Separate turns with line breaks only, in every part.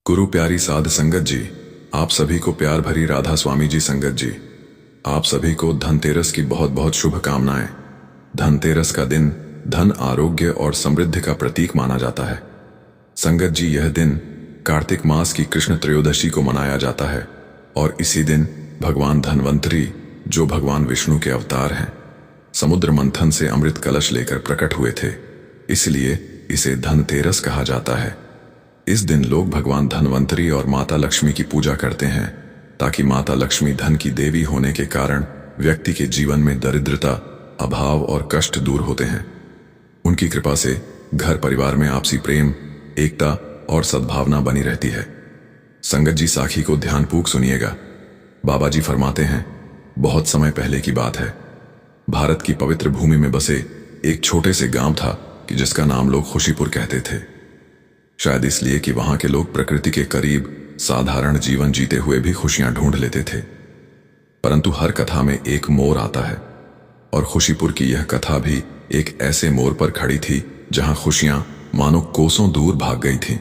गुरु प्यारी साध संगत जी, आप सभी को प्यार भरी राधा स्वामी जी संगत जी, आप सभी को धनतेरस की बहुत बहुत शुभकामनाएं। धनतेरस का दिन धन, आरोग्य और समृद्धि का प्रतीक माना जाता है। संगत जी, यह दिन कार्तिक मास की कृष्ण त्रयोदशी को मनाया जाता है और इसी दिन भगवान धन्वंतरी, जो भगवान विष्णु के अवतार हैं, समुद्र मंथन से अमृत कलश लेकर प्रकट हुए थे, इसलिए इसे धनतेरस कहा जाता है। इस दिन लोग भगवान धन्वंतरी और माता लक्ष्मी की पूजा करते हैं ताकि माता लक्ष्मी धन की देवी होने के कारण व्यक्ति के जीवन में दरिद्रता, अभाव और कष्ट दूर होते हैं। उनकी कृपा से घर परिवार में आपसी प्रेम, एकता और सद्भावना बनी रहती है। संगत जी, साखी को ध्यानपूर्वक सुनिएगा। बाबा जी फरमाते हैं, बहुत समय पहले की बात है, भारत की पवित्र भूमि में बसे एक छोटे से गांव था कि जिसका नाम लोग खुशीपुर कहते थे। शायद इसलिए कि वहां के लोग प्रकृति के करीब साधारण जीवन जीते हुए भी खुशियां ढूंढ लेते थे। परंतु हर कथा में एक मोड़ आता है और खुशीपुर की यह कथा भी एक ऐसे मोड़ पर खड़ी थी जहां खुशियां मानो कोसों दूर भाग गई थीं।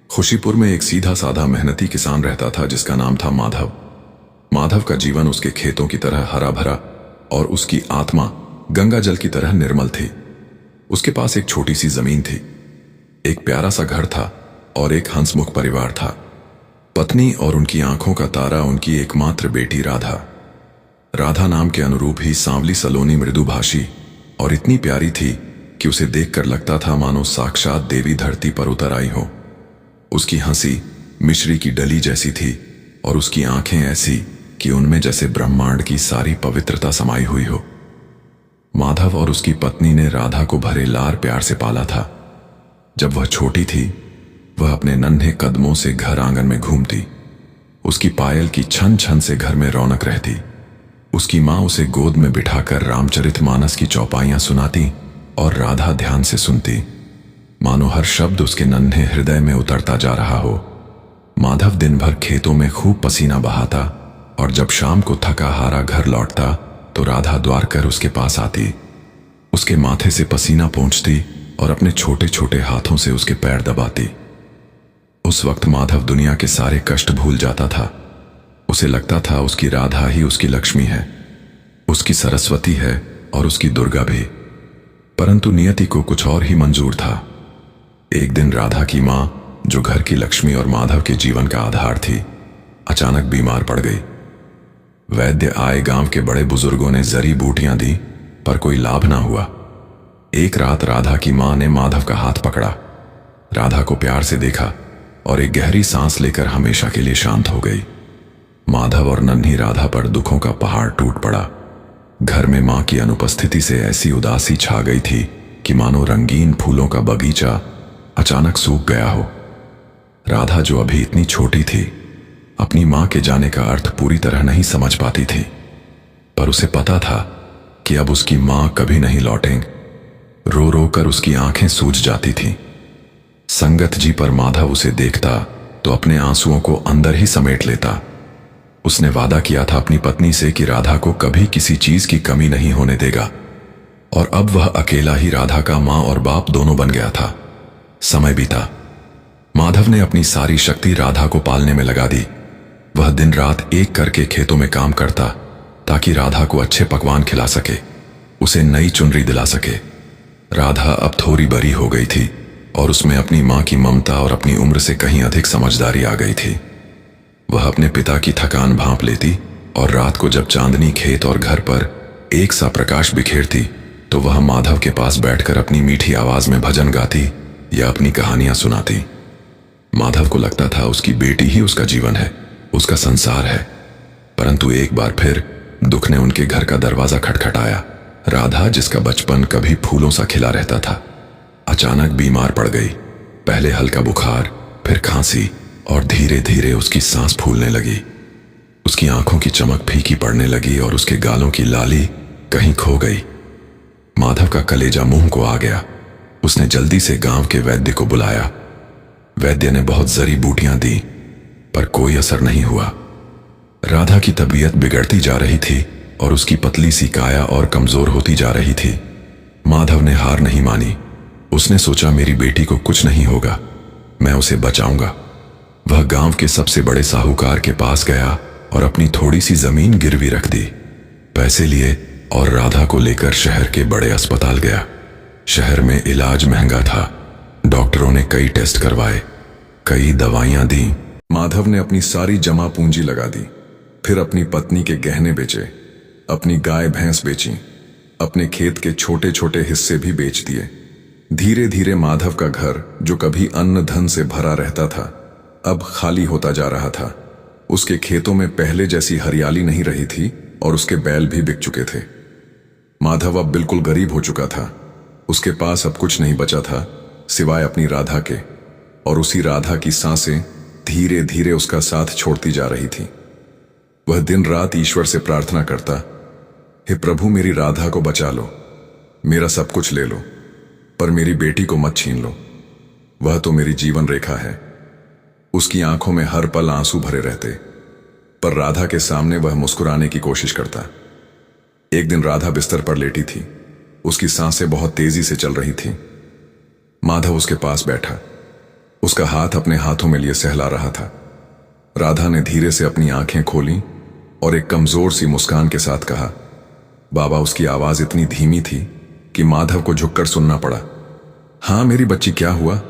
खुशीपुर में एक सीधा साधा मेहनती किसान रहता था जिसका नाम था माधव। माधव का जीवन उसके खेतों की तरह हरा भरा और उसकी आत्मा गंगा जल की तरह निर्मल थी। उसके पास एक छोटी सी जमीन थी, एक प्यारा सा घर था और एक हंसमुख परिवार था। पत्नी और उनकी आंखों का तारा उनकी एकमात्र बेटी राधा। राधा नाम के अनुरूप ही सांवली, सलोनी, मृदुभाषी और इतनी प्यारी थी कि उसे देखकर लगता था मानो साक्षात देवी धरती पर उतर आई हो। उसकी हंसी मिश्री की डली जैसी थी और उसकी आंखें ऐसी कि उनमें जैसे ब्रह्मांड की सारी पवित्रता समाई हुई हो। माधव और उसकी पत्नी ने राधा को भरे लार प्यार से पाला था। जब वह छोटी थी, वह अपने नन्हे कदमों से घर आंगन में घूमती। उसकी पायल की छन छन से घर में रौनक रहती। उसकी माँ उसे गोद में बिठाकर रामचरितमानस की चौपाइयां सुनाती और राधा ध्यान से सुनती, मानो हर शब्द उसके नन्हे हृदय में उतरता जा रहा हो। माधव दिन भर खेतों में खूब पसीना बहाता और जब शाम को थका हारा घर लौटता तो राधा द्वार कर उसके पास आती, उसके माथे से पसीना पोंछती और अपने छोटे छोटे हाथों से उसके पैर दबाती। उस वक्त माधव दुनिया के सारे कष्ट भूल जाता था। उसे लगता था उसकी राधा ही उसकी लक्ष्मी है, उसकी सरस्वती है और उसकी दुर्गा भी। परंतु नियति को कुछ और ही मंजूर था। एक दिन राधा की मां, जो घर की लक्ष्मी और माधव के जीवन का आधार थी, अचानक बीमार पड़ गई। वैद्य आए, गांव के बड़े बुजुर्गों ने जड़ी बूटियां दी, पर कोई लाभ ना हुआ। एक रात राधा की मां ने माधव का हाथ पकड़ा, राधा को प्यार से देखा और एक गहरी सांस लेकर हमेशा के लिए शांत हो गई। माधव और नन्ही राधा पर दुखों का पहाड़ टूट पड़ा। घर में मां की अनुपस्थिति से ऐसी उदासी छा गई थी कि मानो रंगीन फूलों का बगीचा अचानक सूख गया हो। राधा, जो अभी इतनी छोटी थी, अपनी मां के जाने का अर्थ पूरी तरह नहीं समझ पाती थी, पर उसे पता था कि अब उसकी मां कभी नहीं लौटेंगे। रो रो कर उसकी आंखें सूज जाती थीं। संगत जी, पर माधव उसे देखता तो अपने आंसुओं को अंदर ही समेट लेता। उसने वादा किया था अपनी पत्नी से कि राधा को कभी किसी चीज की कमी नहीं होने देगा, और अब वह अकेला ही राधा का मां और बाप दोनों बन गया था। समय बीता। माधव ने अपनी सारी शक्ति राधा को पालने में लगा दी। वह दिन रात एक करके खेतों में काम करता ताकि राधा को अच्छे पकवान खिला सके, उसे नई चुनरी दिला सके। राधा अब थोड़ी बड़ी हो गई थी और उसमें अपनी मां की ममता और अपनी उम्र से कहीं अधिक समझदारी आ गई थी। वह अपने पिता की थकान भांप लेती और रात को जब चांदनी खेत और घर पर एक सा प्रकाश बिखेरती तो वह माधव के पास बैठकर अपनी मीठी आवाज में भजन गाती या अपनी कहानियां सुनाती। माधव को लगता था उसकी बेटी ही उसका जीवन है, उसका संसार है। परंतु एक बार फिर दुख ने उनके घर का दरवाजा खटखटाया। राधा, जिसका बचपन कभी फूलों सा खिला रहता था, अचानक बीमार पड़ गई। पहले हल्का बुखार, फिर खांसी और धीरे धीरे उसकी सांस फूलने लगी। उसकी आंखों की चमक फीकी पड़ने लगी और उसके गालों की लाली कहीं खो गई। माधव का कलेजा मुंह को आ गया। उसने जल्दी से गांव के वैद्य को बुलाया। वैद्य ने बहुत जड़ी बूटियां दी, पर कोई असर नहीं हुआ। राधा की तबीयत बिगड़ती जा रही थी और उसकी पतली सी काया और कमजोर होती जा रही थी। माधव ने हार नहीं मानी। उसने सोचा, मेरी बेटी को कुछ नहीं होगा, मैं उसे बचाऊंगा। वह गांव के सबसे बड़े साहूकार के पास गया और अपनी थोड़ी सी जमीन गिरवी रख दी। पैसे लिए और राधा को लेकर शहर के बड़े अस्पताल गया। शहर में इलाज महंगा था। डॉक्टरों ने कई टेस्ट करवाए, कई दवाइयां दी। माधव ने अपनी सारी जमा पूंजी लगा दी। फिर अपनी पत्नी के गहने बेचे, अपनी गाय भैंस बेची, अपने खेत के छोटे छोटे हिस्से भी बेच दिए। धीरे धीरे माधव का घर, जो कभी अन्न धन से भरा रहता था, अब खाली होता जा रहा था। उसके खेतों में पहले जैसी हरियाली नहीं रही थी और उसके बैल भी बिक चुके थे। माधव अब बिल्कुल गरीब हो चुका था। उसके पास अब कुछ नहीं बचा था सिवाय अपनी राधा के, और उसी राधा की सांसें धीरे धीरे उसका साथ छोड़ती जा रही थी। वह दिन रात ईश्वर से प्रार्थना करता, हे प्रभु, मेरी राधा को बचा लो, मेरा सब कुछ ले लो, पर मेरी बेटी को मत छीन लो। वह तो मेरी जीवन रेखा है। उसकी आंखों में हर पल आंसू भरे रहते, पर राधा के सामने वह मुस्कुराने की कोशिश करता। एक दिन राधा बिस्तर पर लेटी थी। उसकी सांसें बहुत तेजी से चल रही थीं। माधव उसके पास बैठा, उसका हाथ अपने हाथों में लिए सहला रहा था। राधा ने धीरे से अपनी आंखें खोली और एक कमजोर सी मुस्कान के साथ कहा, बाबा। उसकी आवाज इतनी धीमी थी कि माधव को झुककर सुनना पड़ा। हाँ मेरी बच्ची, क्या हुआ?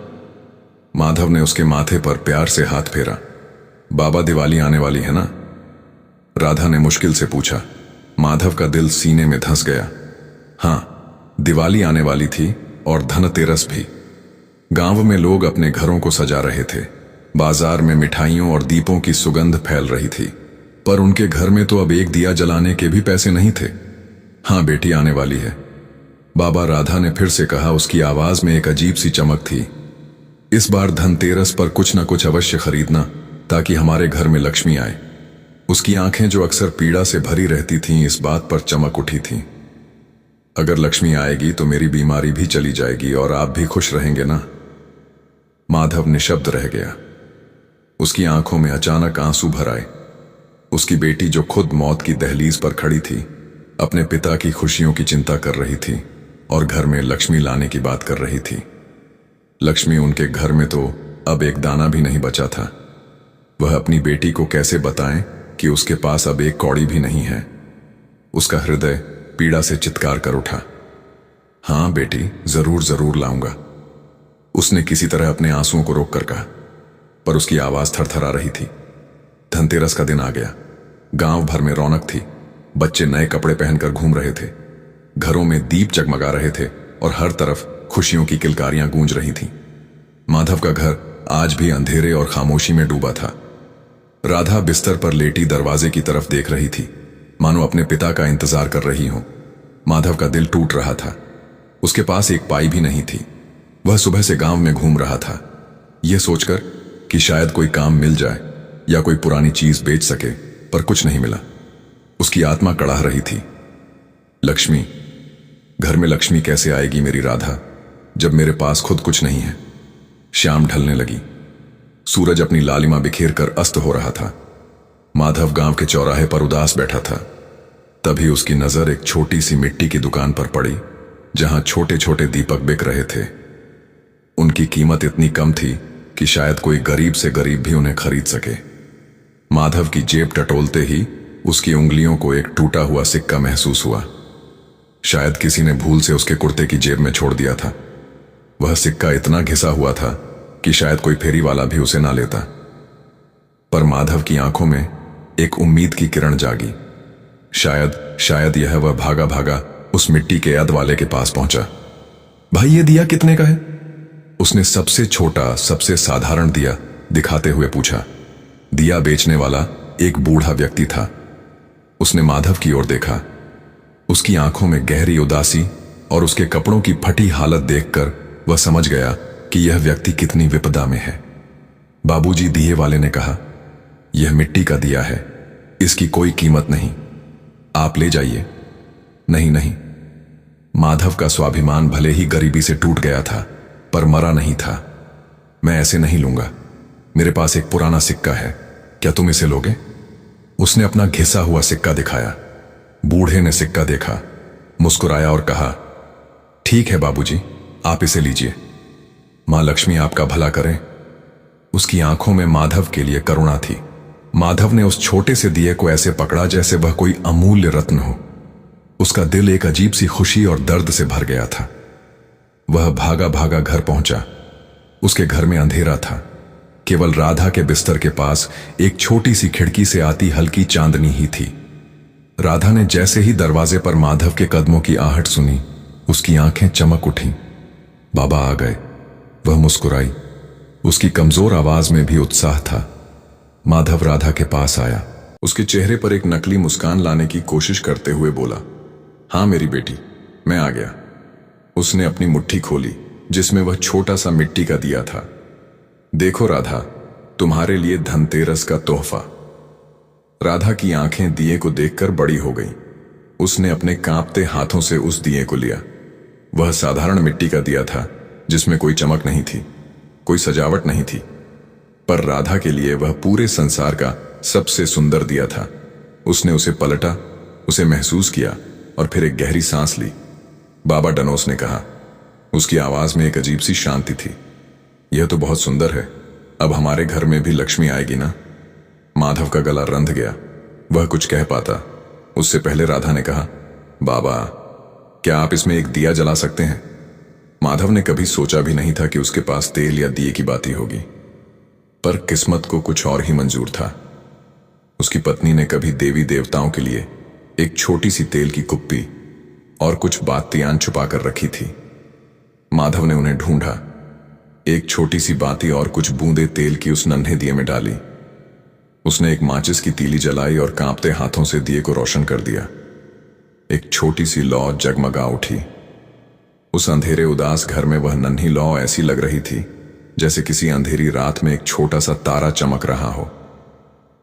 माधव ने उसके माथे पर प्यार से हाथ फेरा। बाबा, दिवाली आने वाली है ना? राधा ने मुश्किल से पूछा। माधव का दिल सीने में धंस गया। हाँ, दिवाली आने वाली थी और धनतेरस भी। गांव में लोग अपने घरों को सजा रहे थे। बाजार में मिठाइयों और दीपों की सुगंध फैल रही थी, पर उनके घर में तो अब एक दिया जलाने के भी पैसे नहीं थे। हाँ बेटी, आने वाली है, बाबा, राधा ने फिर से कहा। उसकी आवाज में एक अजीब सी चमक थी। इस बार धनतेरस पर कुछ न कुछ अवश्य खरीदना, ताकि हमारे घर में लक्ष्मी आए। उसकी आंखें, जो अक्सर पीड़ा से भरी रहती थीं, इस बात पर चमक उठी थीं। अगर लक्ष्मी आएगी तो मेरी बीमारी भी चली जाएगी और आप भी खुश रहेंगे ना? माधव निशब्द रह गया। उसकी आंखों में अचानक आंसू भर आए। उसकी बेटी, जो खुद मौत की दहलीज पर खड़ी थी, अपने पिता की खुशियों की चिंता कर रही थी और घर में लक्ष्मी लाने की बात कर रही थी। लक्ष्मी उनके घर में तो अब एक दाना भी नहीं बचा था। वह अपनी बेटी को कैसे बताएं कि उसके पास अब एक कौड़ी भी नहीं है? उसका हृदय पीड़ा से चित्कार कर उठा। हाँ बेटी, जरूर जरूर लाऊंगा, उसने किसी तरह अपने आंसुओं को रोक कर कहा, पर उसकी आवाज थरथरा रही थी। धनतेरस का दिन आ गया। गांव भर में रौनक थी। बच्चे नए कपड़े पहनकर घूम रहे थे। घरों में दीप जगमगा रहे थे और हर तरफ खुशियों की किलकारियां गूंज रही थीं। माधव का घर आज भी अंधेरे और खामोशी में डूबा था। राधा बिस्तर पर लेटी दरवाजे की तरफ देख रही थी, मानो अपने पिता का इंतजार कर रही हो। माधव का दिल टूट रहा था। उसके पास एक पाई भी नहीं थी। वह सुबह से गांव में घूम रहा था, यह सोचकर कि शायद कोई काम मिल जाए या कोई पुरानी चीज बेच सके, पर कुछ नहीं मिला। उसकी आत्मा कड़ाह रही थी। लक्ष्मी, घर में लक्ष्मी कैसे आएगी मेरी राधा, जब मेरे पास खुद कुछ नहीं है? शाम ढलने लगी। सूरज अपनी लालिमा बिखेर कर अस्त हो रहा था। माधव गांव के चौराहे पर उदास बैठा था। तभी उसकी नजर एक छोटी सी मिट्टी की दुकान पर पड़ी, जहां छोटे छोटे दीपक बिक रहे थे। उनकी कीमत इतनी कम थी कि शायद कोई गरीब से गरीब भी उन्हें खरीद सके। माधव की जेब टटोलते ही उसकी उंगलियों को एक टूटा हुआ सिक्का महसूस हुआ। शायद किसी ने भूल से उसके कुर्ते की जेब में छोड़ दिया था। वह सिक्का इतना घिसा हुआ था कि शायद कोई फेरी वाला भी उसे ना लेता। पर माधव की आंखों में एक उम्मीद की किरण जागी। शायद यह वह भागा भागा उस मिट्टी के यद वाले के पास पहुंचा। भाई, ये दिया कितने का है? उसने सबसे छोटा, सबसे साधारण दिया दिखाते हुए पूछा। दिया बेचने वाला एक बूढ़ा व्यक्ति था। उसने माधव की ओर देखा। उसकी आंखों में गहरी उदासी और उसके कपड़ों की फटी हालत देखकर वह समझ गया कि यह व्यक्ति कितनी विपदा में है। बाबूजी, दिए वाले ने कहा, यह मिट्टी का दिया है, इसकी कोई कीमत नहीं, आप ले जाइए। नहीं नहीं, माधव का स्वाभिमान भले ही गरीबी से टूट गया था, पर मरा नहीं था। मैं ऐसे नहीं लूंगा। मेरे पास एक पुराना सिक्का है, क्या तुम इसे लोगे? उसने अपना घिसा हुआ सिक्का दिखाया। बूढ़े ने सिक्का देखा, मुस्कुराया और कहा, ठीक है बाबूजी, आप इसे लीजिए। मां लक्ष्मी आपका भला करें। उसकी आंखों में माधव के लिए करुणा थी। माधव ने उस छोटे से दिए को ऐसे पकड़ा जैसे वह कोई अमूल्य रत्न हो। उसका दिल एक अजीब सी खुशी और दर्द से भर गया था। वह भागा भागा घर पहुंचा। उसके घर में अंधेरा था। केवल राधा के बिस्तर के पास एक छोटी सी खिड़की से आती हल्की चांदनी ही थी। राधा ने जैसे ही दरवाजे पर माधव के कदमों की आहट सुनी, उसकी आंखें चमक उठीं। बाबा आ गए। वह मुस्कुराई। उसकी कमजोर आवाज में भी उत्साह था। माधव राधा के पास आया। उसके चेहरे पर एक नकली मुस्कान लाने की कोशिश करते हुए बोला, हाँ मेरी बेटी, मैं आ गया। उसने अपनी मुट्ठी खोली जिसमें वह छोटा सा मिट्टी का दिया था। देखो राधा, तुम्हारे लिए धनतेरस का तोहफा। राधा की आंखें दिए को देखकर बड़ी हो गईं। उसने अपने कांपते हाथों से उस दिए को लिया। वह साधारण मिट्टी का दिया था जिसमें कोई चमक नहीं थी, कोई सजावट नहीं थी, पर राधा के लिए वह पूरे संसार का सबसे सुंदर दिया था। उसने उसे पलटा, उसे महसूस किया और फिर एक गहरी सांस ली। बाबा डनोस ने कहा। उसकी आवाज में एक अजीब सी शांति थी। यह तो बहुत सुंदर है। अब हमारे घर में भी लक्ष्मी आएगी ना? माधव का गला रंध गया। वह कुछ कह पाता उससे पहले राधा ने कहा, बाबा, क्या आप इसमें एक दिया जला सकते हैं? माधव ने कभी सोचा भी नहीं था कि उसके पास तेल या दिए की बाती होगी, पर किस्मत को कुछ और ही मंजूर था। उसकी पत्नी ने कभी देवी देवताओं के लिए एक छोटी सी तेल की कुप्पी और कुछ बातियां छुपा कर रखी थी। माधव ने उन्हें ढूंढा। एक छोटी सी बाती और कुछ बूंदे तेल की उस नन्हे दिए में डाली। उसने एक माचिस की तीली जलाई और कांपते हाथों से दिए को रोशन कर दिया। एक छोटी सी लौ जगमगा उठी। उस अंधेरे उदास घर में वह नन्ही लौ ऐसी लग रही थी जैसे किसी अंधेरी रात में एक छोटा सा तारा चमक रहा हो।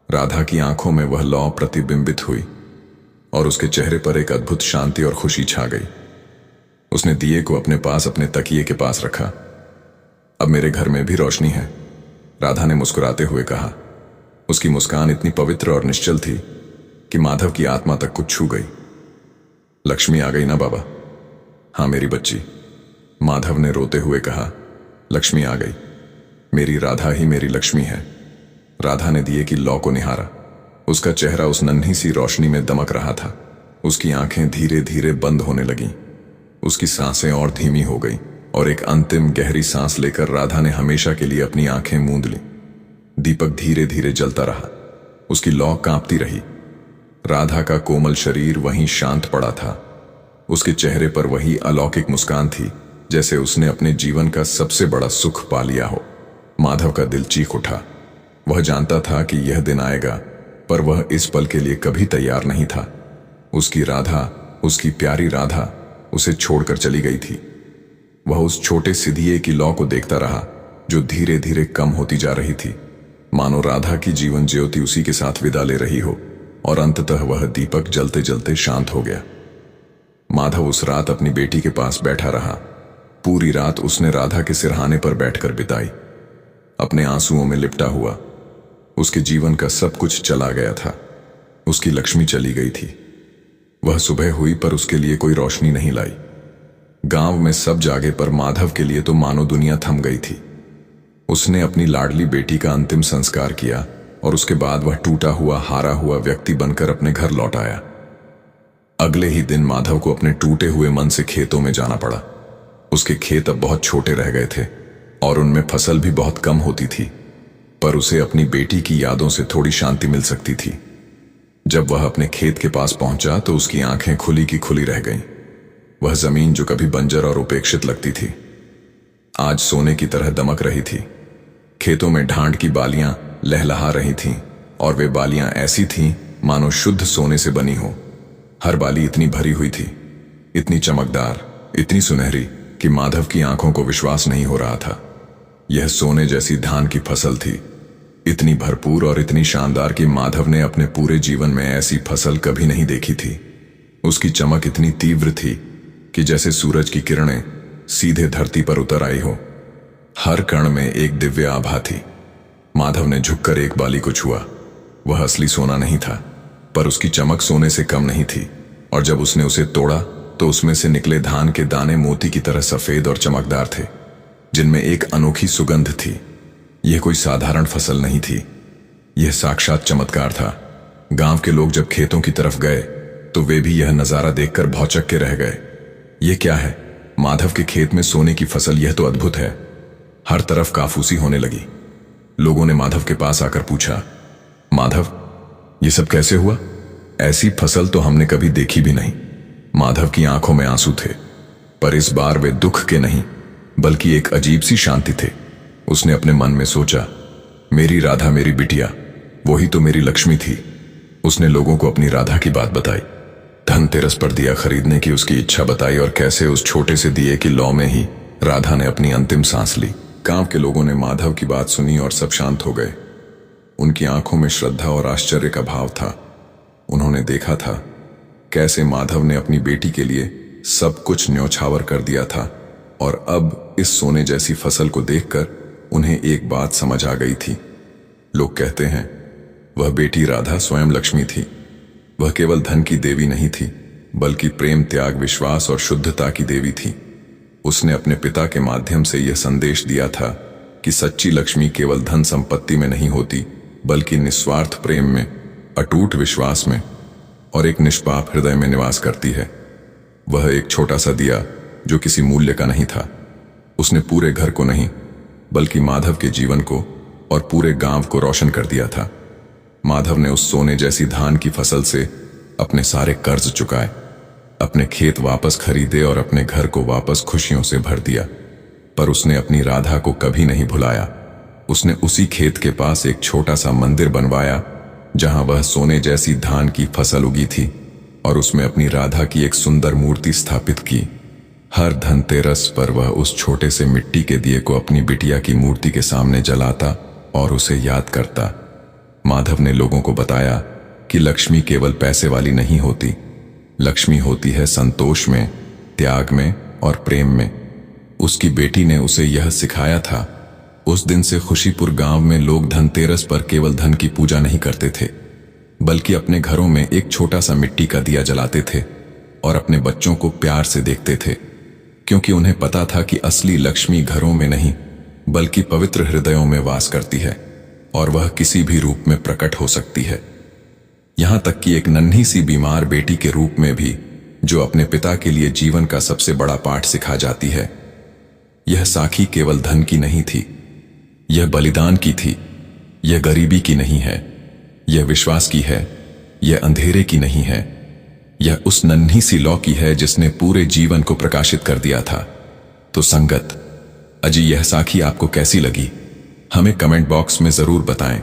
राधा की आंखों में वह लौ प्रतिबिंबित हुई और उसके चेहरे पर एक अद्भुत शांति और खुशी छा गई। उसने दिए को अपने पास अपने तकिए के पास रखा। अब मेरे घर में भी रोशनी है, राधा ने मुस्कुराते हुए कहा। उसकी मुस्कान इतनी पवित्र और निश्चल थी कि माधव की आत्मा तक कुछ छू गई। लक्ष्मी आ गई ना बाबा? हाँ मेरी बच्ची, माधव ने रोते हुए कहा। लक्ष्मी आ गई। मेरी राधा ही मेरी लक्ष्मी है। राधा ने दिए की लौ को निहारा। उसका चेहरा उस नन्ही सी रोशनी में दमक रहा था। उसकी आंखें धीरे धीरे बंद होने लगीं। उसकी सांसें और धीमी हो गईं और एक अंतिम गहरी सांस लेकर राधा ने हमेशा के लिए अपनी आंखें मूंद लीं। दीपक धीरे धीरे जलता रहा। उसकी लौ कांपती रही। राधा का कोमल शरीर वहीं शांत पड़ा था। उसके चेहरे पर वही अलौकिक मुस्कान थी जैसे उसने अपने जीवन का सबसे बड़ा सुख पा लिया हो। माधव का दिल चीख उठा। वह जानता था कि यह दिन आएगा, पर वह इस पल के लिए कभी तैयार नहीं था। उसकी राधा, उसकी प्यारी राधा उसे छोड़कर चली गई थी। वह उस छोटे से दिए की लौ को देखता रहा जो धीरे धीरे कम होती जा रही थी, मानो राधा की जीवन ज्योति उसी के साथ विदा ले रही हो, और अंततः वह दीपक जलते जलते शांत हो गया। माधव उस रात अपनी बेटी के पास बैठा रहा। पूरी रात उसने राधा के सिरहाने पर बैठकर बिताई, अपने आंसुओं में लिपटा हुआ। उसके जीवन का सब कुछ चला गया था। उसकी लक्ष्मी चली गई थी। वह सुबह हुई पर उसके लिए कोई रोशनी नहीं लाई। गांव में सब जागे पर माधव के लिए तो मानो दुनिया थम गई थी। उसने अपनी लाडली बेटी का अंतिम संस्कार किया और उसके बाद वह टूटा हुआ, हारा हुआ व्यक्ति बनकर अपने घर लौट आया। अगले ही दिन माधव को अपने टूटे हुए मन से खेतों में जाना पड़ा। उसके खेत अब बहुत छोटे रह गए थे और उनमें फसल भी बहुत कम होती थी, पर उसे अपनी बेटी की यादों से थोड़ी शांति मिल सकती थी। जब वह अपने खेत के पास पहुंचा तो उसकी आंखें खुली की खुली रह गईं। वह जमीन जो कभी बंजर और उपेक्षित लगती थी, आज सोने की तरह दमक रही थी। खेतों में ढांड की बालियां लहलहा रही थीं और वे बालियां ऐसी थीं मानो शुद्ध सोने से बनी हो। हर बाली इतनी भरी हुई थी, इतनी चमकदार, इतनी सुनहरी कि माधव की आंखों को विश्वास नहीं हो रहा था। यह सोने जैसी धान की फसल थी, इतनी भरपूर और इतनी शानदार कि माधव ने अपने पूरे जीवन में ऐसी फसल कभी नहीं देखी थी। उसकी चमक इतनी तीव्र थी कि जैसे सूरज की किरणें सीधे धरती पर उतर आई हो। हर कण में एक दिव्य आभा थी। माधव ने झुककर एक बाली को छुआ। वह असली सोना नहीं था, पर उसकी चमक सोने से कम नहीं थी, और जब उसने उसे तोड़ा तो उसमें से निकले धान के दाने मोती की तरह सफेद और चमकदार थे, जिनमें एक अनोखी सुगंध थी। यह कोई साधारण फसल नहीं थी, यह साक्षात चमत्कार था। गांव के लोग जब खेतों की तरफ गए तो वे भी यह नजारा देखकर भौचक्के के रह गए। यह क्या है? माधव के खेत में सोने की फसल, यह तो अद्भुत है। हर तरफ काफूसी होने लगी। लोगों ने माधव के पास आकर पूछा, माधव, यह सब कैसे हुआ? ऐसी फसल तो हमने कभी देखी भी नहीं। माधव की आंखों में आंसू थे, पर इस बार वे दुख के नहीं बल्कि एक अजीब सी शांति थे। उसने अपने मन में सोचा, मेरी राधा, मेरी बिटिया, वही तो मेरी लक्ष्मी थी। उसने लोगों को अपनी राधा की बात बताई, धनतेरस पर दिया खरीदने की उसकी इच्छा बताई और कैसे उस छोटे से दिए की लौ में ही राधा ने अपनी अंतिम सांस ली। गांव के लोगों ने माधव की बात सुनी और सब शांत हो गए। उनकी आंखों में श्रद्धा और आश्चर्य का भाव था। उन्होंने देखा था कैसे माधव ने अपनी बेटी के लिए सब कुछ न्यौछावर कर दिया था, और अब इस सोने जैसी फसल को देखकर उन्हें एक बात समझ आ गई थी। लोग कहते हैं वह बेटी राधा स्वयं लक्ष्मी थी। वह केवल धन की देवी नहीं थी, बल्कि प्रेम, त्याग, विश्वास और शुद्धता की देवी थी। उसने अपने पिता के माध्यम से यह संदेश दिया था कि सच्ची लक्ष्मी केवल धन संपत्ति में नहीं होती, बल्कि निस्वार्थ प्रेम में, अटूट विश्वास में और एक निष्पाप हृदय में निवास करती है। वह एक छोटा सा दिया जो किसी मूल्य का नहीं था। उसने पूरे घर को नहीं बल्कि माधव के जीवन को और पूरे गांव को रोशन कर दिया था। माधव ने उस सोने जैसी धान की फसल से अपने सारे कर्ज चुकाए, अपने खेत वापस खरीदे और अपने घर को वापस खुशियों से भर दिया। पर उसने अपनी राधा को कभी नहीं भुलाया। उसने उसी खेत के पास एक छोटा सा मंदिर बनवाया जहां वह सोने जैसी धान की फसल उगी थी, और उसमें अपनी राधा की एक सुंदर मूर्ति स्थापित की। हर धनतेरस पर वह उस छोटे से मिट्टी के दिए को अपनी बिटिया की मूर्ति के सामने जलाता और उसे याद करता। माधव ने लोगों को बताया कि लक्ष्मी केवल पैसे वाली नहीं होती, लक्ष्मी होती है संतोष में, त्याग में और प्रेम में। उसकी बेटी ने उसे यह सिखाया था। उस दिन से खुशीपुर गांव में लोग धनतेरस पर केवल धन की पूजा नहीं करते थे, बल्कि अपने घरों में एक छोटा सा मिट्टी का दिया जलाते थे और अपने बच्चों को प्यार से देखते थे, क्योंकि उन्हें पता था कि असली लक्ष्मी घरों में नहीं बल्कि पवित्र हृदयों में वास करती है, और वह किसी भी रूप में प्रकट हो सकती है। यहां तक कि एक नन्ही सी बीमार बेटी के रूप में भी, जो अपने पिता के लिए जीवन का सबसे बड़ा पाठ सिखा जाती है। यह साखी केवल धन की नहीं थी, यह बलिदान की थी। यह गरीबी की नहीं है, यह विश्वास की है। यह अंधेरे की नहीं है, यह उस नन्ही सी लौ की है जिसने पूरे जीवन को प्रकाशित कर दिया था। तो संगत, अजी यह साखी आपको कैसी लगी? हमें कमेंट बॉक्स में जरूर बताएं।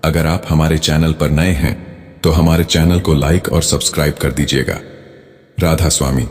अगर आप हमारे चैनल पर नए हैं तो हमारे चैनल को लाइक और सब्सक्राइब कर दीजिएगा। राधा स्वामी।